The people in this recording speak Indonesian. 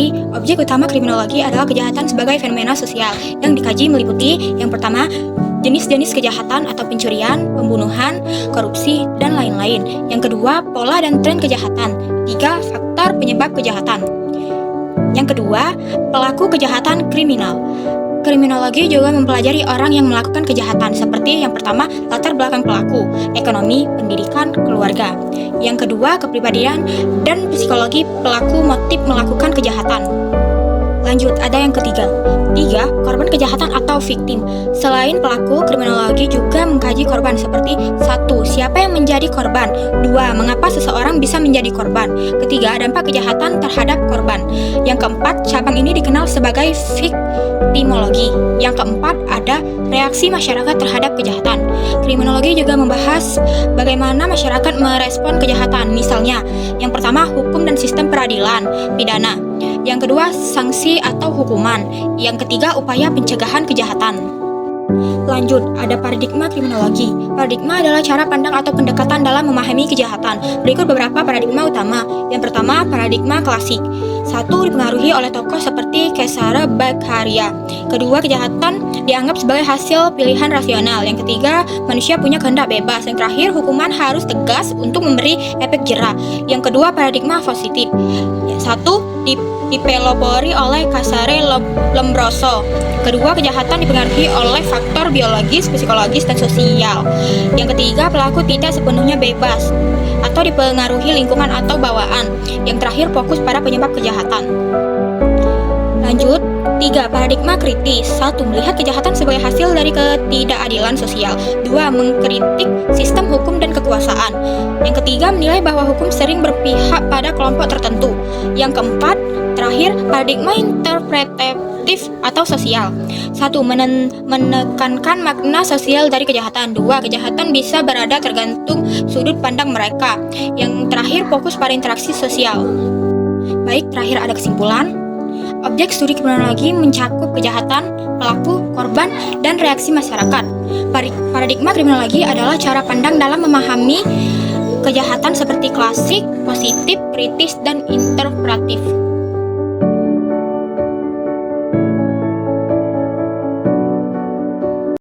Jadi, objek utama kriminologi adalah kejahatan sebagai fenomena sosial yang dikaji meliputi yang pertama, jenis-jenis kejahatan atau pencurian, pembunuhan, korupsi, dan lain-lain. Yang kedua, pola dan tren kejahatan. Tiga, faktor penyebab kejahatan. Yang kedua, pelaku kejahatan kriminal. Kriminologi juga mempelajari orang yang melakukan kejahatan, seperti yang pertama, latar belakang pelaku, ekonomi, pendidikan, keluarga. Yang kedua, kepribadian dan psikologi pelaku motif melakukan kejahatan. Lanjut, ada yang ketiga. Tiga, korban kejahatan atau victim. Selain pelaku, kriminologi juga mengkaji korban seperti satu, siapa yang menjadi korban. Dua, mengapa seseorang bisa menjadi korban. Ketiga, dampak kejahatan terhadap korban. Yang keempat, cabang ini dikenal sebagai viktimologi. Yang keempat, ada reaksi masyarakat terhadap kejahatan. Kriminologi juga membahas bagaimana masyarakat merespon kejahatan. Misalnya, yang pertama, hukum dan sistem peradilan pidana. Yang kedua, sanksi atau hukuman. Yang ketiga, upaya pencegahan kejahatan. Lanjut, ada paradigma kriminologi. Paradigma adalah cara pandang atau pendekatan dalam memahami kejahatan. Berikut beberapa paradigma utama. Yang pertama, paradigma klasik. Satu, dipengaruhi oleh tokoh seperti Cesare Beccaria. Kedua, kejahatan dianggap sebagai hasil pilihan rasional. Yang ketiga, manusia punya kehendak bebas. Yang terakhir, hukuman harus tegas untuk memberi efek jera. Yang kedua, paradigma positif. Satu, dipelopori oleh Cesare Lombroso. Kedua, kejahatan dipengaruhi oleh faktor biologis, psikologis, dan sosial. Yang ketiga, pelaku tidak sepenuhnya bebas atau dipengaruhi lingkungan atau bawaan. Yang terakhir, fokus pada penyebab kejahatan. Lanjut, 3. Paradigma kritis. 1. Melihat kejahatan sebagai hasil dari ketidakadilan sosial. 2. Mengkritik sistem hukum dan kekuasaan. Yang ketiga, menilai bahwa hukum sering berpihak pada kelompok tertentu. Yang keempat, terakhir, paradigma interpretatif atau sosial. 1. Menekankan makna sosial dari kejahatan. 2. Kejahatan bisa berada tergantung sudut pandang mereka. Yang terakhir, fokus pada interaksi sosial. Baik, terakhir ada kesimpulan. Objek studi kriminologi mencakup kejahatan, pelaku, korban, dan reaksi masyarakat. Paradigma kriminologi adalah cara pandang dalam memahami kejahatan seperti klasik, positif, kritis, dan interpretatif.